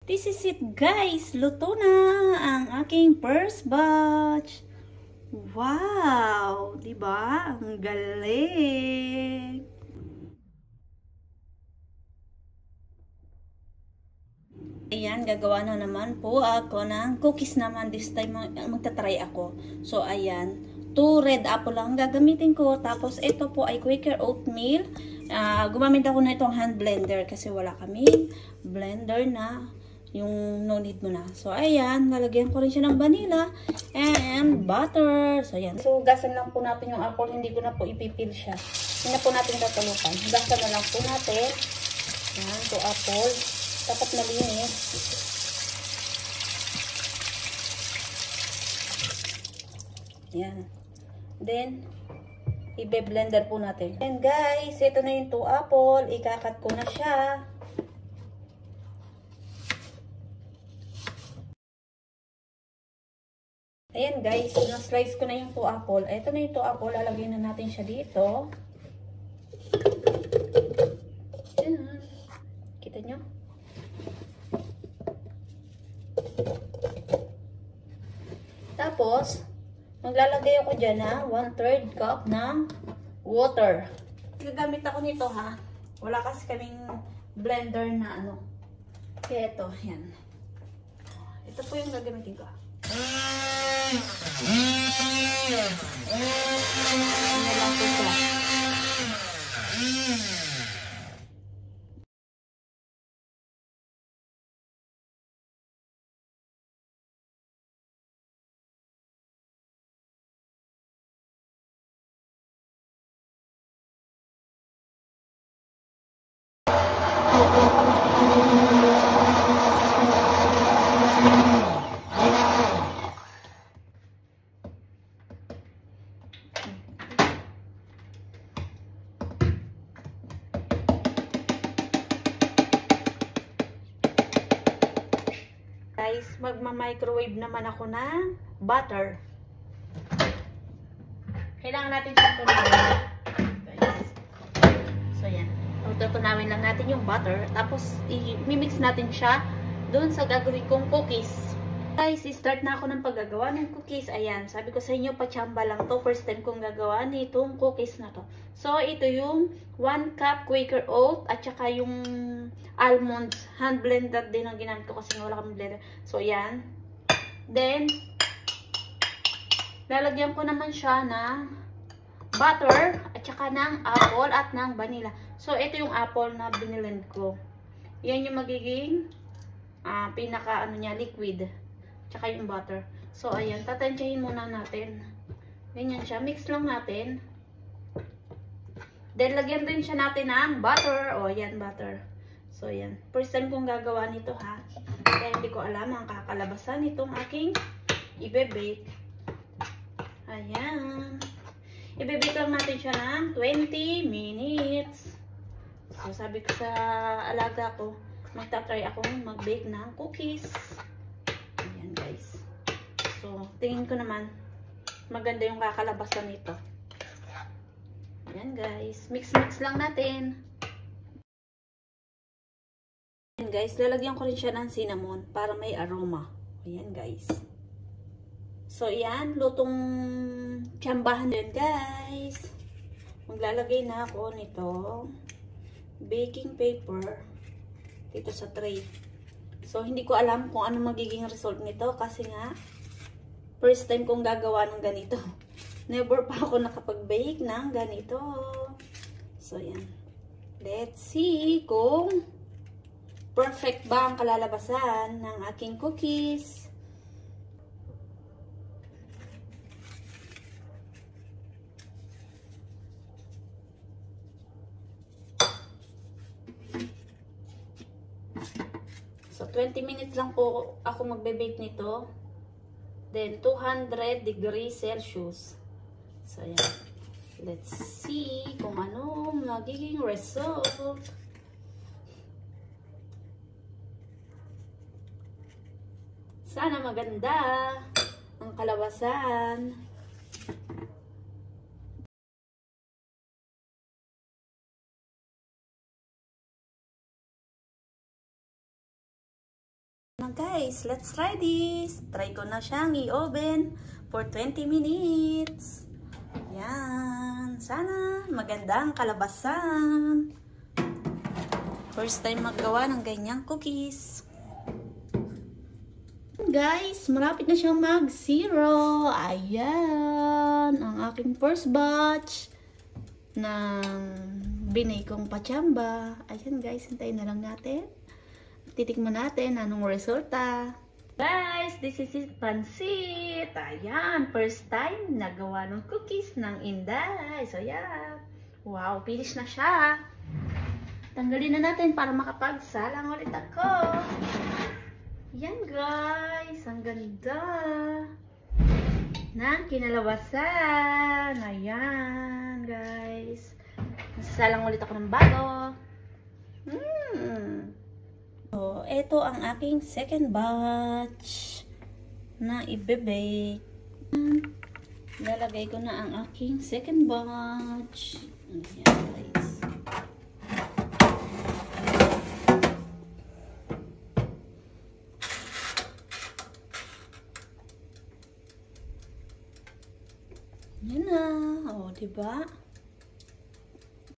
This is it guys, luto na ang aking first batch. Wow, 'di ba? Ang galing. Ayan, gagawa na naman po ako ng cookies naman. This time magta-try ako. So ayan, 2 red apple lang gagamitin ko. Tapos ito po ay Quaker oatmeal. Gumamit ako na itong hand blender kasi wala kaming blender na yung no need mo na. So ayan, lalagyan ko rin siya ng vanilla and butter. So ayan. So gasan lang po natin yung apple, hindi ko na po ipipil siya. Hindi na po natin tatulukan. Gasan na lang po natin. Ayan, to apple. Dapat malinis. Ayan. Then i-blender po natin. And guys, ito na yung 2 apple. Ikakat ko na siya. Ayan guys, na-slice ko na yung 2 apple. Ito na yung 2 apple. Lalagyan na natin siya dito. Ayan. Kita nyo? Tapos, maglalagay ako dyan na 1/3 cup ng water. Gagamit ako nito ha. Wala kasi kaming blender na ano. Kaya ito, yan. Ito po yung gagamitin ko. Guys, magma-microwave naman ako ng butter. Kailangan natin siyang tunawin. Guys. So, yan. Tutunawin lang natin yung butter. Tapos, i-mix natin siya doon sa gagawin kong cookies. Guys, start na ako ng paggagawa ng cookies. Ayan, sabi ko sa inyo, pachamba lang to. First time kong gagawa nitong cookies na to. So, ito yung 1 cup Quaker oat at saka yung almonds. Hand blender din ang ginamit ko kasi wala kami blender. So, ayan. Then, lalagyan ko naman siya ng butter at saka ng apple at ng vanilla. So, ito yung apple na binilend ko. Yan yung magiging pinaka ano niya, liquid. Tsaka yung butter. So, ayan. Tatansyahin muna natin. Ganyan siya. Mix lang natin. Then, lagyan din siya natin ng butter. O, ayan, butter. So, ayan. First time kong gagawa nito, ha. Kaya hindi ko alam ang kakalabasan nitong aking ibe-bake. Ayan. Ibe-bake lang natin siya ng 20 minutes. So, sabi ko sa alaga ko, magta-try akong mag-bake ng cookies. Ayan guys. So, tingin ko naman maganda yung kakalabasan nito. Ayan guys. Mix-mix lang natin. Ayan guys. Lalagyan ko rin siya ng cinnamon para may aroma. Ayan guys. So, ayan. Lutong tsambahan din guys. Maglalagay na ako nito baking paper dito sa tray. So, hindi ko alam kung ano magiging result nito kasi nga, first time kong gagawa ng ganito. Never pa ako nakapag-bake ng ganito. So, yan. Let's see kung perfect ba ang kalalabasan ng aking cookies. So, 20 minutes lang po ako magbe-bake nito. Then, 200 degrees Celsius. So, ayan. Let's see kung ano magiging result. Sana maganda ang kalabasan. guys, let's try this. Try ko na siyang i-oven for 20 minutes. Yan. Sana magandang kalabasan. First time maggawa ng ganyang cookies. Guys, malapit na siyang mag-zero. Ayan. Ang aking first batch ng binay kong pachamba. Ayan guys, hintayin na lang natin. Titikman natin anong resulta. Guys, this is it, pansit. Ayan, first time nagawa ng cookies ng Inday. So yeah. Wow, finish na siya. Tanggalin na natin para makapagsalang ulit ako. Yan guys, ang ganda ng kinalabasan. Ayan guys. Masasalang ulit ako ng bago. So, ito ang aking second batch na ibe-bake. Lalagay ko na ang aking second batch. Ayan guys. Yan na. O, diba?